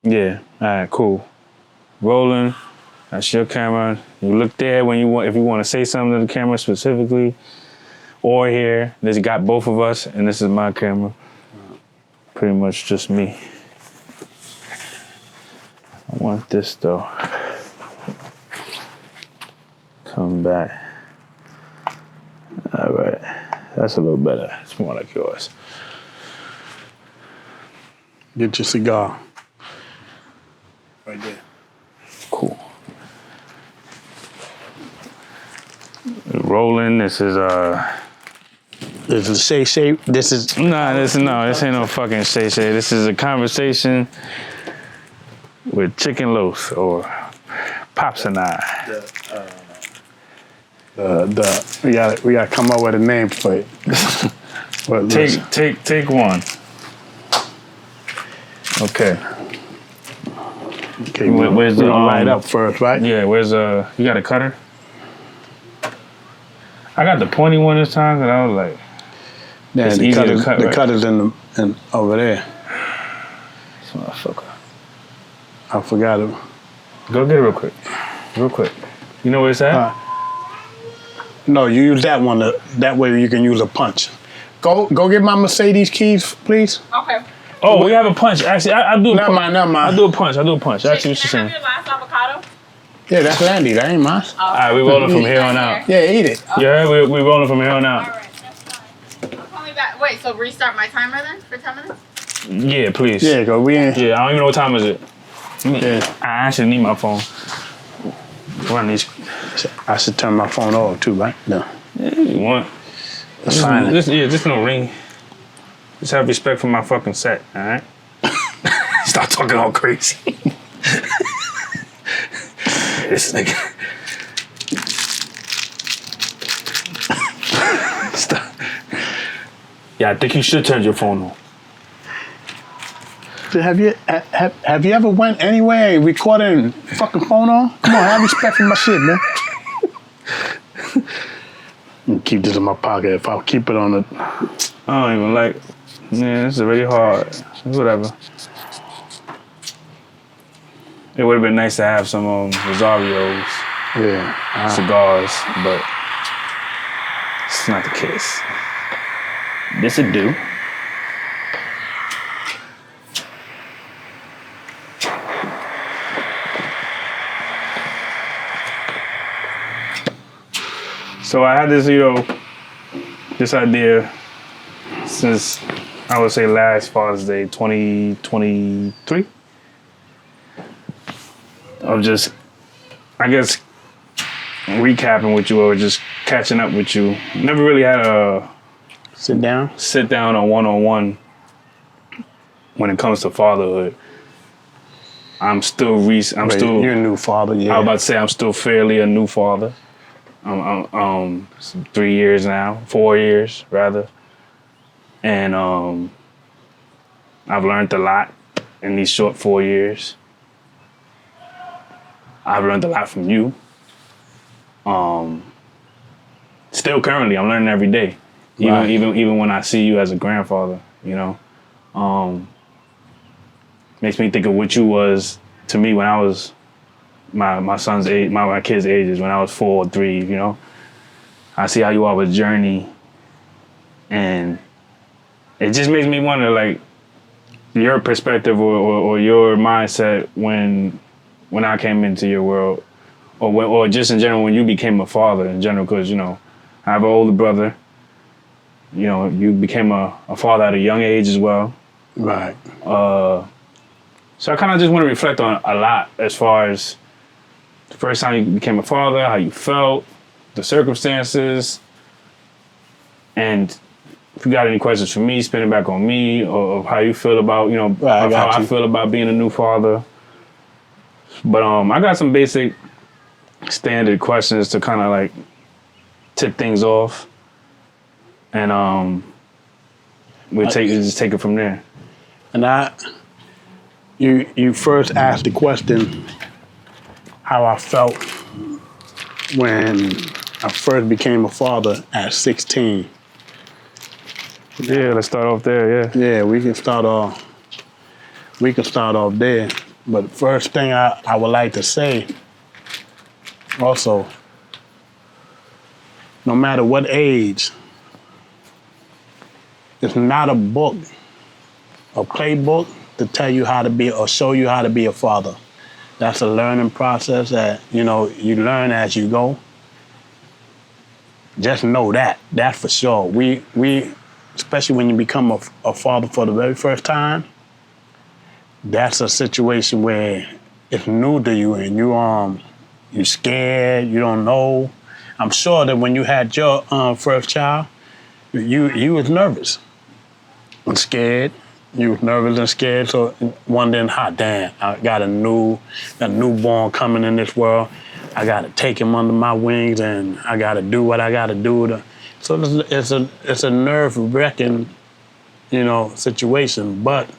Yeah. All right. Cool. Rolling. That's your camera. You look there when you want. If you want to say something to the camera specifically, or here. This got both of us, and this is my camera. Pretty much just me. I want this though. Come back. All right. That's a little better. It's more like yours. Get your cigar. Right there. Cool. Rolling. This is This is Shay. This is this ain't no fucking Shay. This is a conversation with Chicken Los or Pops and I. we gotta come up with a name for it. But Take one. Okay. Okay, Where's the light up first, right? Yeah, where's you got a cutter? I got the pointy one this time because I was like, Yeah, it's the easy cutter's, to cut, the right? cutter's in over there. this motherfucker. I forgot it. Go get it real quick. Real quick. You know where it's at? No, you use that one. That way you can use a punch. Go get my Mercedes keys, please. Okay. Oh, we have a punch. Actually, I'll do a punch. Never mind. I'll do a punch. Actually, what you're Can I saying. have your last avocado? Yeah, that's Landy. That ain't mine. All right, we rolling from here on out. Yeah, eat it. Yeah, we rolling from here on All out. right, that's fine. Call me back. Wait, so restart my timer then for 10 minutes? Yeah, please. Yeah, cause we ain't. Yeah, I don't even know what time is it. Yeah. I actually need my phone. Run these. I should turn my phone off too, right? No. Yeah, you want? That's fine. Just no ring. Just have respect for my fucking set, all right? Stop talking all crazy. This nigga. Stop. Yeah, I think you should turn your phone on. Have you ever went anywhere and recorded and fucking phone on? Come on, have respect for my shit, man. I'm keep this in my pocket. If I keep it on the, I don't even like. Man, this is really hard. Whatever. It would have been nice to have some Rosarios, cigars, but it's not the case. This'll do. So I had this, this idea since I would say last Father's Day, 2023. Of just, I guess, recapping with you or just catching up with you. Never really had a sit down or one-on-one when it comes to fatherhood. You're a new father, yeah. I was about to say I'm still fairly a new father. I'm 3 years now, 4 years rather. And I've learned a lot in these short 4 years. I've learned a lot from you. Still currently, I'm learning every day. Even when I see you as a grandfather, makes me think of what you was to me when I was my son's age, my kids' ages, when I was 4 or 3, I see how you all was journey, and it just makes me wonder, like, your perspective or your mindset when I came into your world, or just in general when you became a father in general, because I have an older brother. You became a father at a young age as well. Right. So I kind of just want to reflect on a lot as far as the first time you became a father, how you felt, the circumstances, and if you got any questions for me, spin it back on me, or how you feel about, how I feel about being a new father. But I got some basic standard questions to kind of like tip things off, and we'll just take it from there. And you first asked the question how I felt when I first became a father at 16. Yeah, let's start off there. Yeah. Yeah, we can start off there. But the first thing I would like to say, also, no matter what age, it's not a book, a playbook to tell you how to be or show you how to be a father. That's a learning process that, you learn as you go. Just know that's for sure. We especially when you become a father for the very first time, that's a situation where it's new to you and you're scared, you don't know. I'm sure that when you had your first child, you was nervous and scared. You was nervous and scared, so wondering, damn, I got a newborn coming in this world. I got to take him under my wings, and I got to do what I got to do. So it's a nerve-wracking, situation. But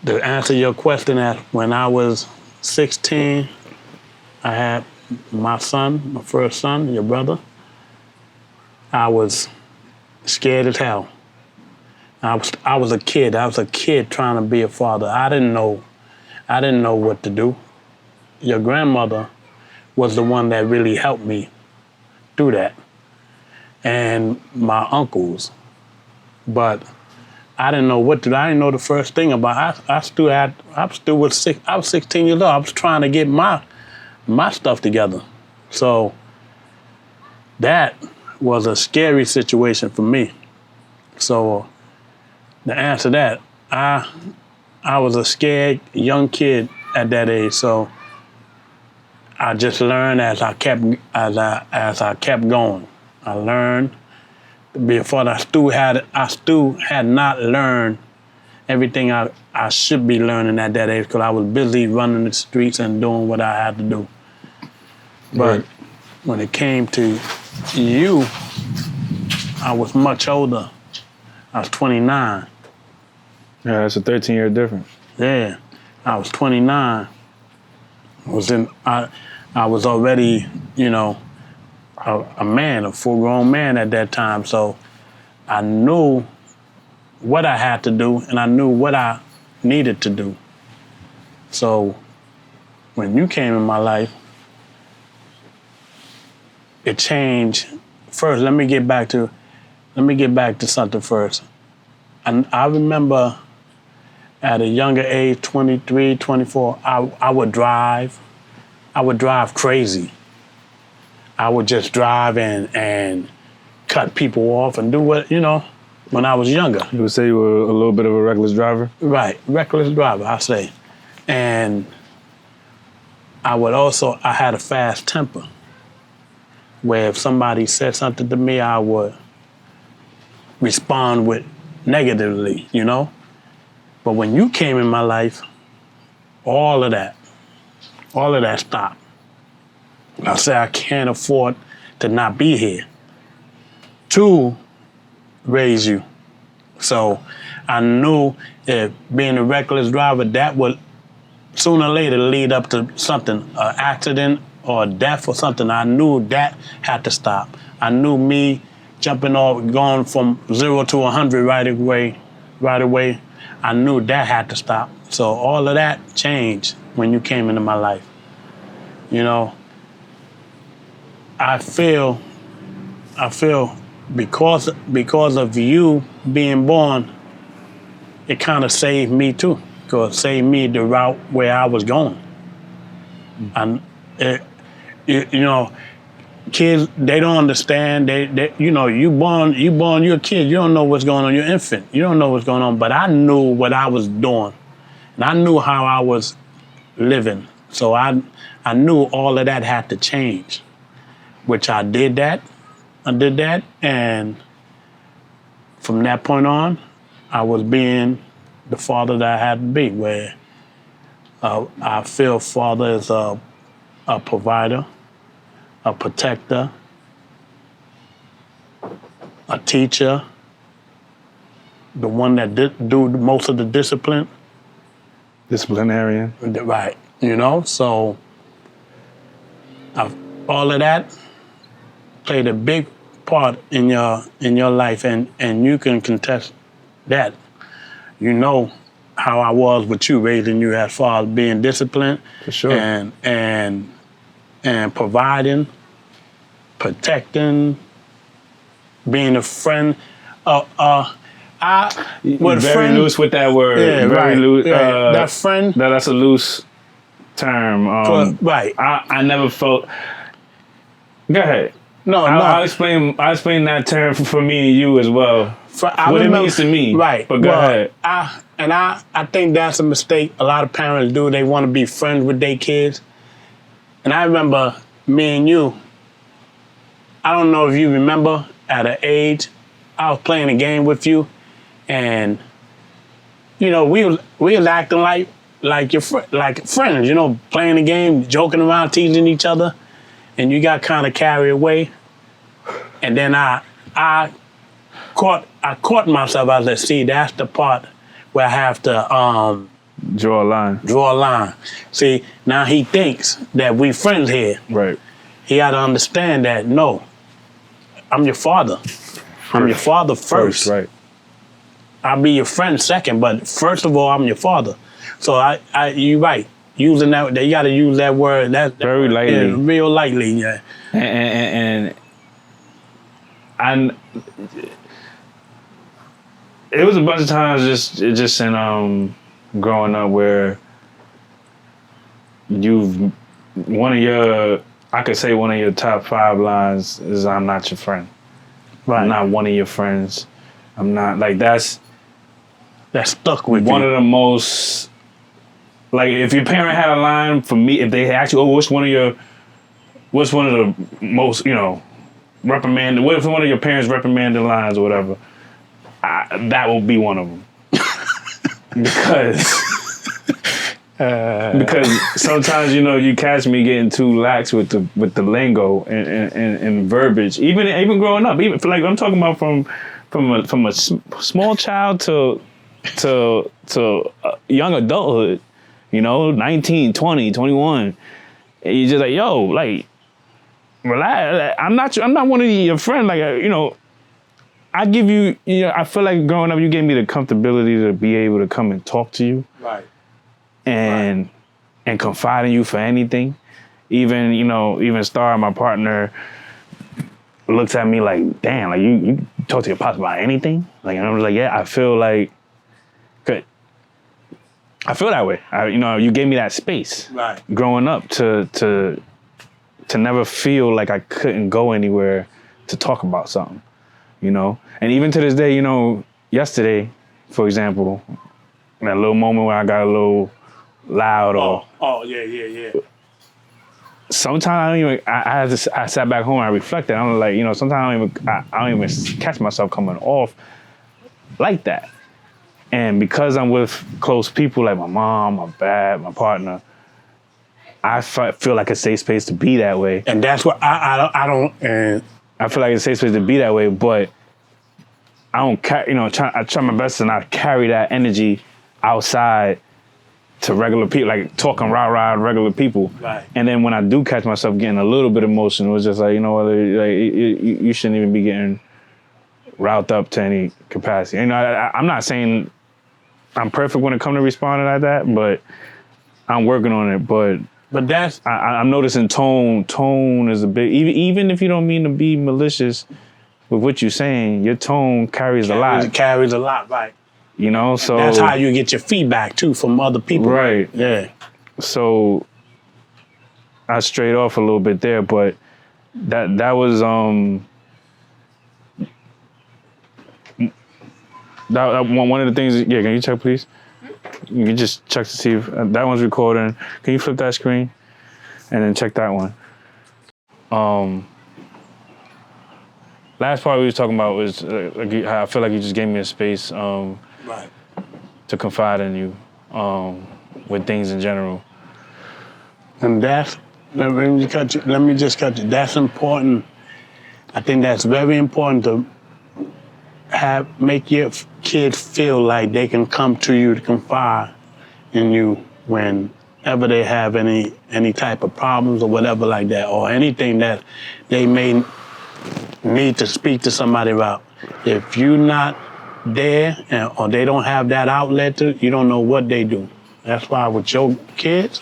to answer your question, when I was 16, I had my first son, your brother. I was scared as hell. I was a kid. I was a kid trying to be a father. I didn't know what to do. Your grandmother was the one that really helped me do that, and my uncles. But I didn't know what to do. I didn't know the first thing about. I was 16 years old. I was trying to get my stuff together. So that was a scary situation for me. So to answer that, I was a scared young kid at that age. So I just learned as I kept going. I learned to be a father. I still had not learned everything I should be learning at that age because I was busy running the streets and doing what I had to do. But when it came to you, I was much older. I was 29. Yeah, that's a 13-year difference. Yeah, I was 29. I was already, a man, a full-grown man at that time. So I knew what I had to do, and I knew what I needed to do. So when you came in my life, it changed. First, let me get back to something first. And I remember at a younger age, 23, 24, I would drive. I would drive crazy. I would just drive and cut people off and do what, when I was younger. You would say you were a little bit of a reckless driver? Right, reckless driver, I say. And I had a fast temper, where if somebody said something to me, I would respond with negatively, But when you came in my life, all of that stopped. I said, I can't afford to not be here to raise you. So I knew that being a reckless driver, that would sooner or later lead up to something, an accident or death or something. I knew that had to stop. I knew me jumping off, going from 0 to 100 right away. I knew that had to stop. So all of that changed when you came into my life. I feel because of you being born, it kind of saved me too. Because it saved me the route where I was going. And kids, they don't understand. You're a kid. You don't know what's going on. You're an infant. You don't know what's going on. But I knew what I was doing, and I knew how I was living. So I knew all of that had to change, which I did that. And from that point on, I was being the father that I had to be. Where I feel father is a provider, a protector, a teacher, the one that do most of the discipline. Disciplinarian. Right, so all of that played a big part in your life, and you can contest that. You know how I was with you, raising you as far as being disciplined For sure. and providing, protecting, being a friend. Very friend, loose with that word. Yeah, Very right. loose. Right. That friend. That's a loose term. Right. I never felt. Go ahead. No, I'll explain that term for me and you as well. What it means to me. Right. But go ahead. I think that's a mistake a lot of parents do. They want to be friends with their kids. And I remember me and you, I don't know if you remember, at an age, I was playing a game with you, and we was acting like like friends, playing the game, joking around, teasing each other, and you got kind of carried away. And then I caught myself. I said, see, that's the part where I have to Draw a line. See, now he thinks that we friends here. Right. He got to understand that, no, I'm your father. I'm your father first. Right. I'll be your friend second, but first of all, I'm your father. So you're right. Using that, you got to use that word. That Very lightly. Yeah, real lightly, yeah. And it was a bunch of times just in growing up where I could say one of your top 5 lines is, I'm not your friend. Right. I'm not one of your friends. I'm not, like, that's stuck with one you. of the most, like, if your parent had a line for me, if they asked you, what's one of the most, reprimanded, what if one of your parents reprimanded lines or whatever, that will be one of them. Because sometimes you catch me getting too lax with the lingo and verbiage. Even growing up, even like I'm talking about from a small child to young adulthood. 19, 20, 21. And you're just like, yo, like, relax. I'm not one of your friends. Like, I give you. I feel like growing up, you gave me the comfortability to be able to come and talk to you. Right. And confide in you for anything. Even Star, my partner, looks at me like, damn, like you talk to your pops about anything? Like, and I was like, yeah, I feel like, good. I feel that way. You gave me that space. Right. Growing up to never feel like I couldn't go anywhere to talk about something, And even to this day, yesterday, for example, that little moment where I got a little loud or yeah. Sometimes I sat back home and I reflected. I'm like, sometimes I don't even catch myself coming off like that. And because I'm with close people like my mom, my dad, my partner, I feel like a safe space to be that way. And that's what I don't. I feel like it's a safe space to be that way, but I don't. I try my best to not carry that energy outside to regular people, like talking rah-rah regular people. Right. And then when I do catch myself getting a little bit emotional, it was just like, like, you shouldn't even be getting riled up to any capacity. I'm not saying I'm perfect when it comes to responding like that, but I'm working on it. But that's... I'm noticing tone. Tone is a big... Even if you don't mean to be malicious with what you're saying, your tone carries a lot. It carries a lot, right. So that's how you get your feedback too from other people. Right. Yeah. So I strayed off a little bit there, but that was that one of the things. Yeah, can you check, please? You can just check to see if that one's recording. Can you flip that screen and then check that one? Last part we was talking about was how I feel like you just gave me a space. Right. To confide in you with things in general. And let me just cut you. That's important. I think that's very important to make your kids feel like they can come to you to confide in you whenever they have any type of problems or whatever like that, or anything that they may need to speak to somebody about. If you're not there or they don't have that outlet to, you don't know what they do. That's why with your kids,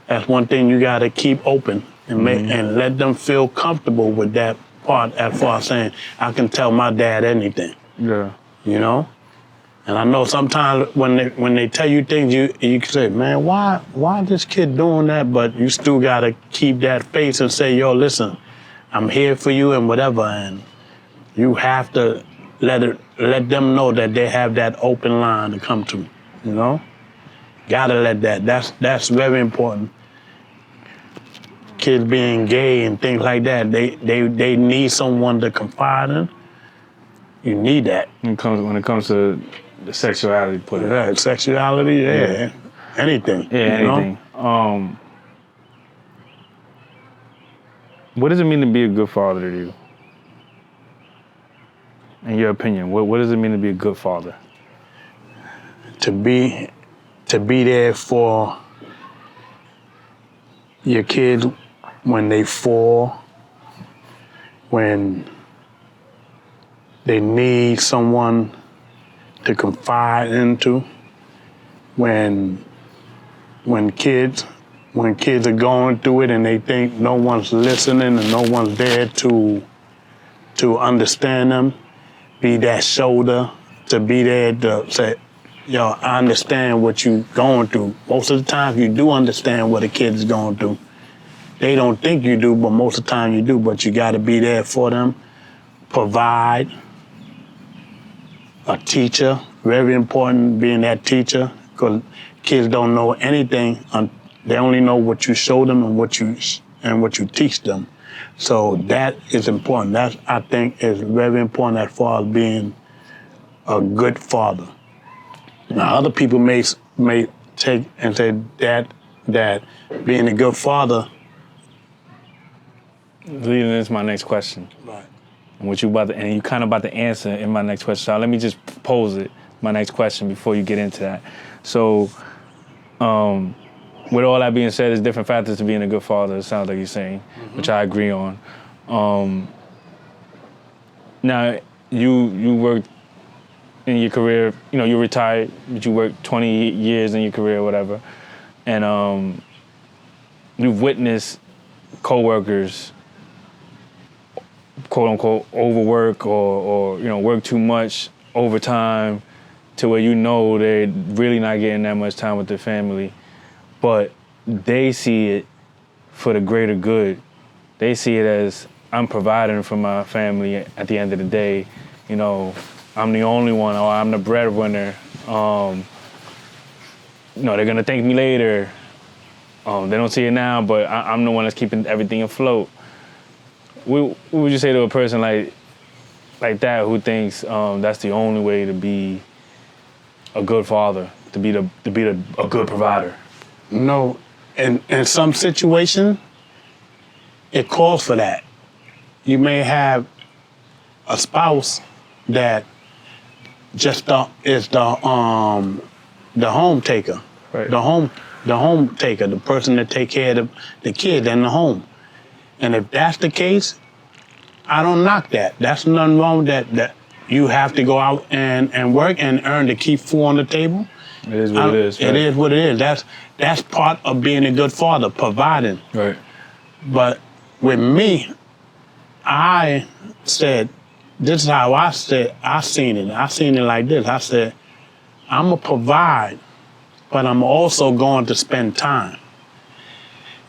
that's one thing you got to keep open and and let them feel comfortable with that part as far as saying, I can tell my dad anything. Yeah. You know? And I know sometimes when they tell you things, you can say, man, why this kid doing that? But you still got to keep that face and say, yo, listen, I'm here for you and whatever. And you have to let them know that they have that open line to come to, you know? Gotta let that's very important. Kids being gay and things like that, they need someone to confide in. You need that. When it comes to the sexuality, put it. Yeah, sexuality, yeah. Anything. Yeah, anything. Know? What does it mean to be a good father to you? In your opinion, what does it mean to be a good father? To be there for your kids when they fall, when they need someone to confide into, when kids are going through it and they think no one's listening and no one's there to understand them, be that shoulder, to be there to say, yo, I understand what you're going through. Most of the time you do understand what a kid's going through. They don't think you do, but most of the time you do, but you gotta be there for them. Provide. A teacher, very important being that teacher, because kids don't know anything. They only know what you show them and what you teach them. So that is important. That, I think, is very important as far as being a good father. Now, other people may take and say that being a good father. Leading into my next question. Right. And you kind of about to answer in my next question. So let me just pose it, my next question, before you get into that. So, with all that being said, there's different factors to being a good father, it sounds like you're saying, which I agree on. Now, you worked in your career, you're retired, but you worked 20 years in your career or whatever, and you've witnessed coworkers, quote unquote, overwork or work too much overtime to where they're really not getting that much time with their family, but they see it for the greater good. They see it as, I'm providing for my family at the end of the day. I'm the only one, or I'm the breadwinner. They're gonna thank me later. They don't see it now, but I'm the one that's keeping everything afloat. What would you say to a person like that who thinks that's the only way to be a good father, to be a good provider? No, in some situations, it calls for that. You may have a spouse that just is the home taker, right. the home taker, the person that take care of the kid in the home. And if that's the case, I don't knock that. That's nothing wrong with that you have to go out and work and earn to keep food on the table. It is what it is. Right? It is what it is. That's part of being a good father, providing. Right. But with me, I said, this is how I seen it. I seen it like this. I said, I'm gonna provide, but I'm also going to spend time.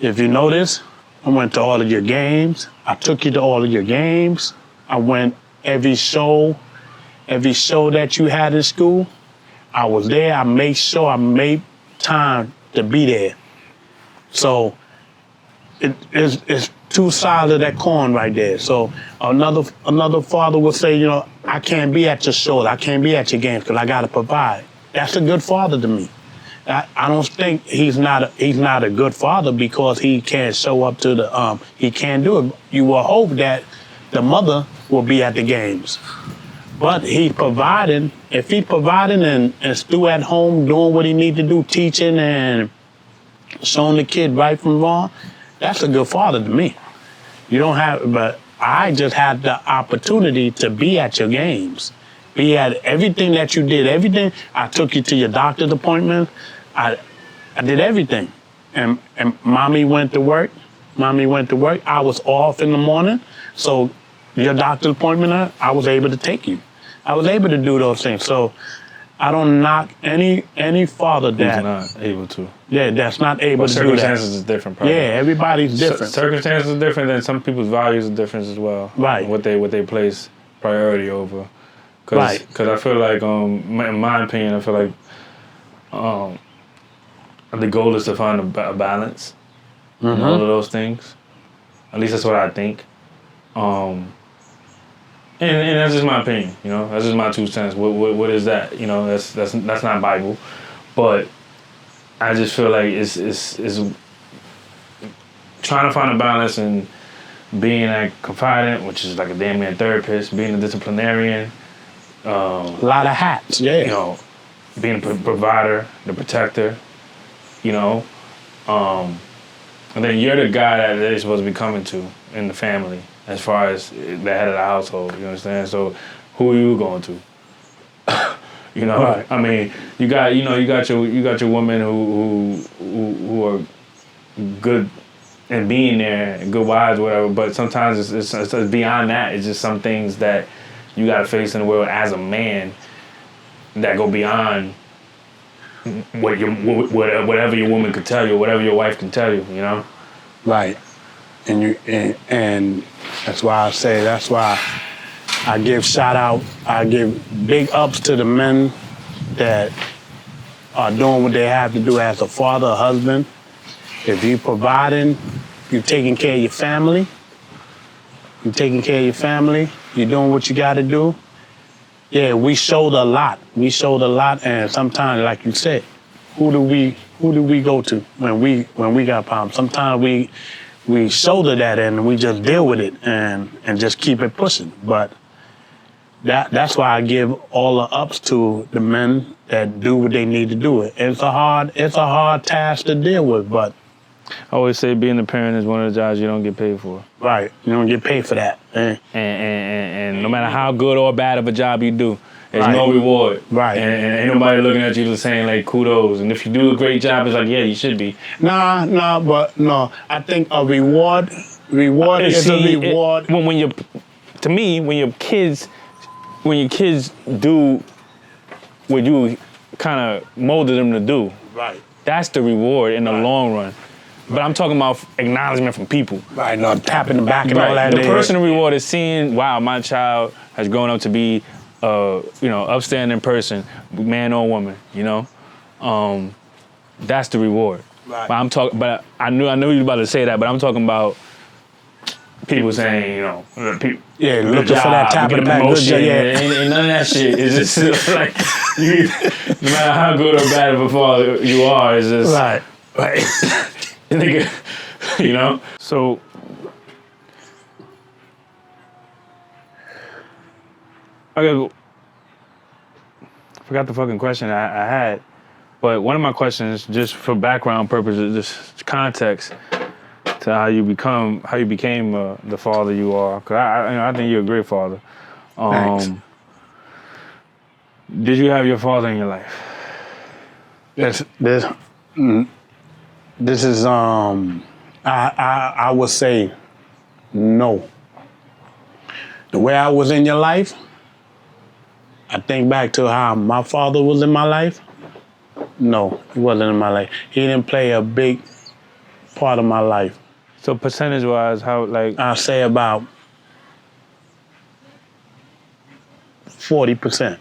If you notice, I went to all of your games. I took you to all of your games. I went every show that you had in school. I was there. I made sure I made time to be there. So it's two sides of that coin right there. So another father will say, I can't be at your shows. I can't be at your games because I got to provide. That's a good father to me. I don't think he's not a good father because he can't show up to he can't do it. You will hope that the mother will be at the games. But he's providing. If he's providing and still at home doing what he needs to do, teaching and showing the kid right from wrong, that's a good father to me. You don't have, but I just had the opportunity to be at your games. We had everything that you did, everything. I took you to your doctor's appointment. I did everything. And mommy went to work. I was off in the morning. So your doctor's appointment, I was able to take you. I was able to do those things. So I don't knock any father that Who's not able to. yeah, that's not able But to do that. circumstances is different, probably. Yeah, everybody's different. Circumstances are different, than some people's values are different as well. Right. What they place priority over. Right. Because I feel like, in my opinion, I feel like the goal is to find a balance in all of those things. At least that's what I think. And that's just my opinion, you know. That's just my 2 cents. What is that? You know, that's not Bible, but I just feel like it's trying to find a balance and being a confidant, which is like a damn near therapist, being a disciplinarian. A lot of hats, yeah. You know, being a provider, the protector. You know, and then you're the guy that they're supposed to be coming to in the family, as far as the head of the household. You understand? So, who are you going to? You know, Right. I mean, you got your women who are good and being there and good wives, whatever. But sometimes it's beyond that. It's just some things that you got to face in the world as a man that go beyond whatever your woman could tell you, whatever your wife can tell you. You know. Right. And that's why I give big ups to the men that are doing what they have to do as a father, a husband. If you providing, you taking care of your family, you're doing what you gotta do. Yeah, we showed a lot, and sometimes, like you said, who do we go to when we got problems? Sometimes we shoulder that and we just deal with it and just keep it pushing. But that's why I give all the ups to the men that do what they need to do. It's a hard task to deal with, but I always say being a parent is one of the jobs you don't get paid for. right, you don't get paid for that. And no matter how good or bad of a job you do, there's Right. no reward. Right. And ain't nobody looking at you just saying like kudos. And if you do a great job, it's like, yeah, you should be. No. I think a reward is a reward. When your kids do what you kind of molded them to do, Right. that's the reward in the long run. But I'm talking about acknowledgement from people. Right, no, tapping the back and all that. The personal reward is seeing, wow, my child has grown up to be upstanding person, man or woman, you know? That's the reward. Right. But I knew you were about to say that, but I'm talking about people saying, you know, people, Yeah, good looking for that job, tap get in the a back. promotion, Good, yeah. ain't none of that shit. It's just like, no matter how good or bad of a father you are, it's just, Right. nigga, you know? So, I forgot the fucking question I had, but one of my questions, just for background purposes, just context to how you became the father you are. Cause I think you're a great father. Thanks. Did you have your father in your life? This is I would say no. The way I was in your life, I think back to how my father was in my life. No, he wasn't in my life. He didn't play a big part of my life. So percentage-wise, how like? I'll say about 40%.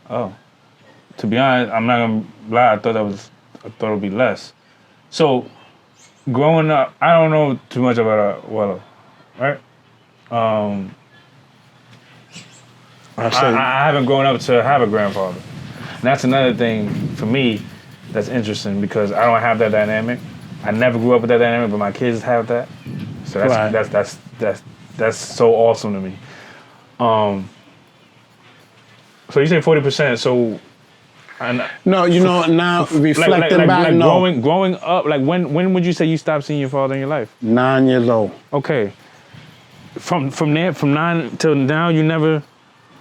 Oh, to be honest, I'm not gonna lie. I thought it would be less. So, growing up, I don't know too much about Wello, right? I haven't grown up to have a grandfather. And that's another thing for me that's interesting because I don't have that dynamic. I never grew up with that dynamic, but my kids have that. So that's so awesome to me. So you say 40%. So No, you know, now reflecting back, no. growing up, like when would you say you stopped seeing your father in your life? 9 years old. Okay. From 9 till now, you never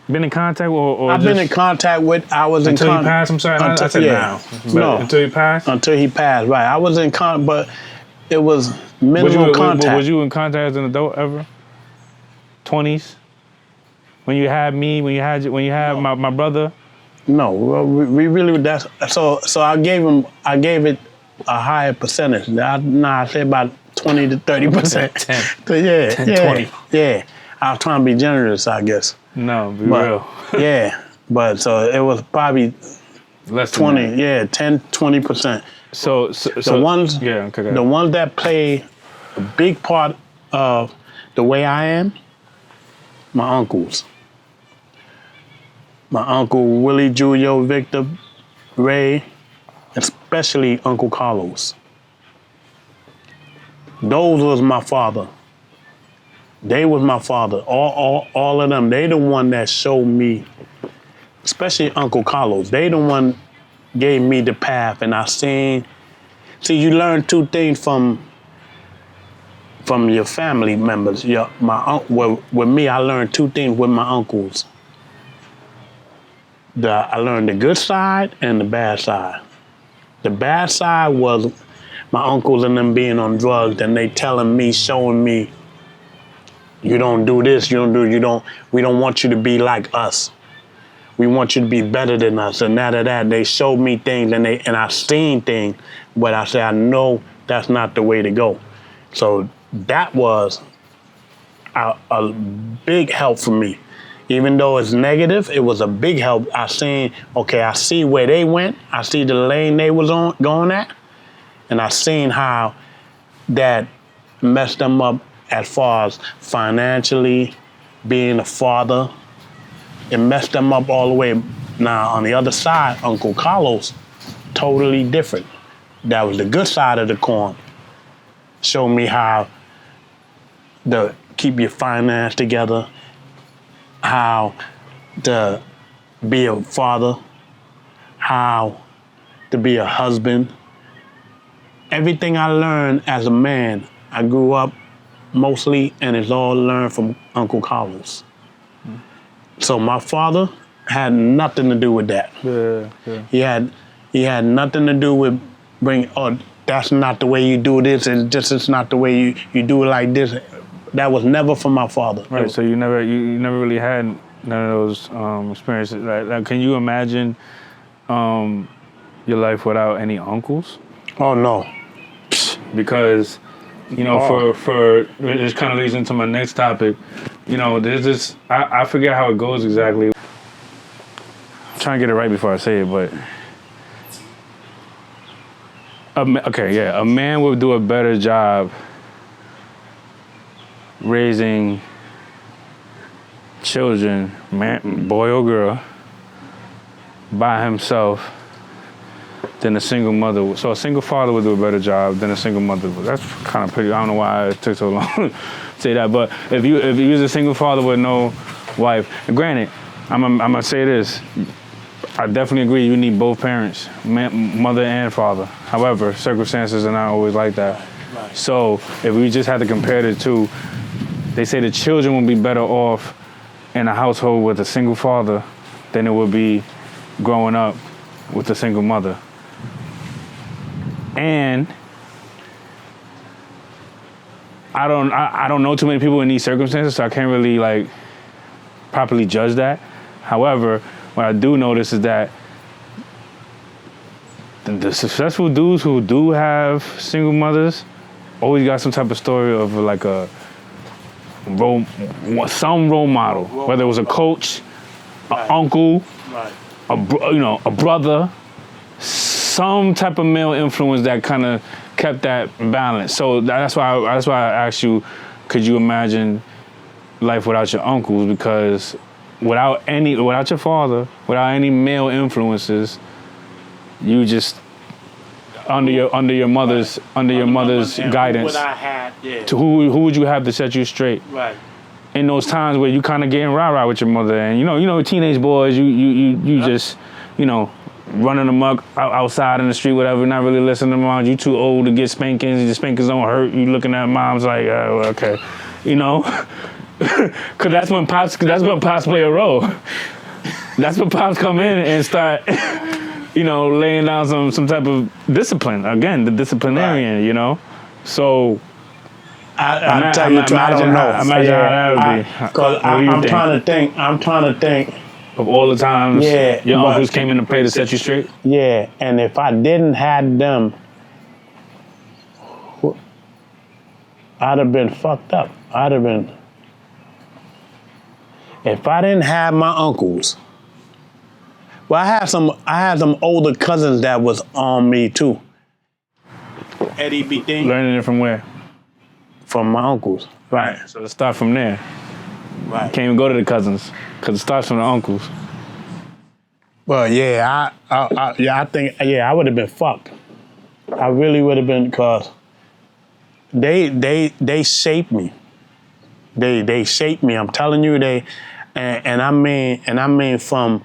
been in contact or I've been in contact with. I was until in he passed. I'm sorry, I said now. But No, until he passed. until he passed. Right. I was in but it was minimal contact. Was you in contact as an adult ever? 20s? When you had me, when you had No. my brother? No, well, we really so I gave it a higher percentage. I say about 20 to 30%. 10. Yeah, 10, yeah, 20. yeah. I was trying to be generous, I guess. No, be But, real. Yeah, but so it was probably Less than 20. that. Yeah, 10, 20%. So The ones, yeah, okay, the ones that play a big part of the way I am, my uncles. My uncle Willie, Julio, Victor, Ray, especially Uncle Carlos. Those was my father. They was my father. All of them. They the one that showed me, especially Uncle Carlos. They the one gave me the path, and I seen. See, you learn two things from your family members. With me, I learned two things with my uncles. I learned the good side and the bad side. The bad side was my uncles and them being on drugs, and they telling me, showing me, you don't do this, we don't want you to be like us. We want you to be better than us, and that. They showed me things, and I seen things, but I said, I know that's not the way to go. So that was a big help for me. Even though it's negative, it was a big help. I see where they went. I see the lane they was going at. And I seen how that messed them up as far as financially, being a father. It messed them up all the way. Now, on the other side, Uncle Carlos, totally different. That was the good side of the coin. Showed me how to keep your finance together, how to be a father, how to be a husband. Everything I learned as a man, I grew up mostly, and it's all learned from Uncle Carlos. So my father had nothing to do with that. Yeah. He had nothing to do with that's not the way you do this, and it's not the way you do it like this. That was never from my father. Right. So you never really had none of those experiences. Like, can you imagine your life without any uncles? Oh no. Because for this kind of leads into my next topic. There's this. I forget how it goes exactly. I'm trying to get it right before I say it, but. A man would do a better job raising children, boy or girl, by himself than a single mother would. So a single father would do a better job than a single mother would. That's kind of pretty. I don't know why it took so long to say that, but if you was a single father with no wife, and granted, I'm gonna say this. I definitely agree. You need both parents, mother and father. However, circumstances are not always like that. Right. So if we just had to compare the two, they say the children would be better off in a household with a single father than it would be growing up with a single mother. And I don't know too many people in these circumstances, so I can't really properly judge that. However, what I do notice is that the successful dudes who do have single mothers always got some type of story of some role model, whether it was a coach, an uncle, a brother, some type of male influence that kind of kept that balance. So that's why I asked you, could you imagine life without your uncles? Because without your father, without any male influences, you just under your mother's guidance. What I had, yeah. To who would you have to set you straight? Right. In those times where you kind of getting rah-rah with your mother, and teenage boys, you just running amok outside in the street, whatever, not really listening to mom. You too old to get spankings. The spankings don't hurt. You looking at mom's like, okay, Cause that's when pops play a role. That's when pops come in and start, laying down some type of discipline. Again, the disciplinarian, So I tell you, I don't know. Imagine how that would be. Because I'm trying to think. Of all the times your but- uncles came into play to set you straight? Yeah, and if I didn't have them, I'd have been fucked up. If I didn't have my uncles. Well, I had some older cousins that was on me too. Eddie B. Thing. Learning it from where? From my uncles. Right. So let's start from there. Right. Can't even go to the cousins, because it starts from the uncles. Well, yeah, I think I would have been fucked. I really would have been, because they shaped me. They shaped me. I'm telling you, and I mean from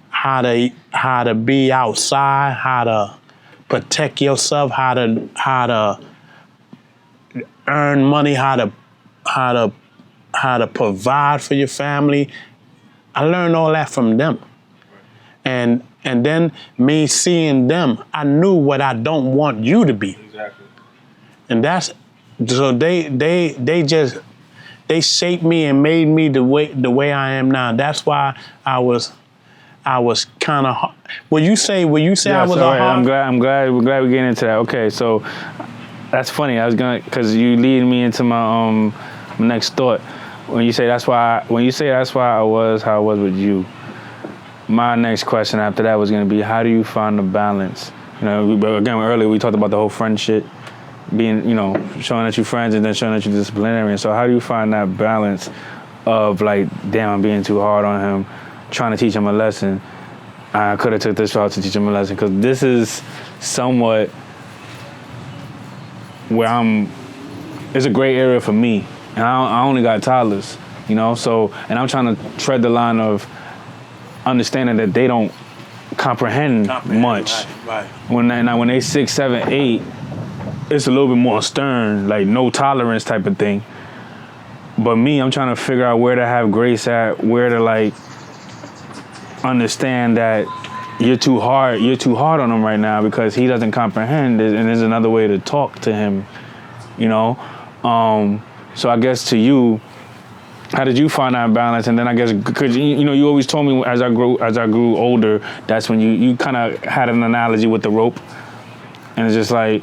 how to be outside, how to protect yourself, how to earn money, how to provide for your family. I learned all that from them. And then me seeing them, I knew what I don't want you to be. Exactly. And that's, so they shaped me and made me the way I am now. That's why I was kind of. Will you say I was a hard? I'm glad we're getting into that. Okay, so that's funny. I was because you lead me into my my next thought. When you say that's why I was how I was with you. My next question after that was going to be, how do you find the balance? Again, earlier we talked about the whole friend shit, being, showing that you're friends and then showing that you're disciplinarian. So how do you find that balance of like, damn, I'm being too hard on him, trying to teach him a lesson. I could have took this route to teach him a lesson, because this is somewhat where it's a gray area for me. And I only got toddlers, so, and I'm trying to tread the line of understanding that they don't comprehend much. Right. When they 6, 7, 8, it's a little bit more stern, like no tolerance type of thing. But me, I'm trying to figure out where to have grace at, where to like understand that you're too hard on him right now because he doesn't comprehend it, and there's another way to talk to him, So I guess to you, how did you find that balance? And then I guess, because you always told me as I grew older, that's when you kind of had an analogy with the rope, and it's just like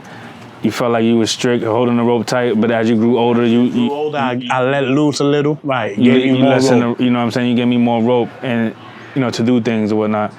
you felt like you were strict, holding the rope tight, but as you grew older, I let loose a little. Right. You know what I'm saying? You gave me more rope, and to do things or whatnot.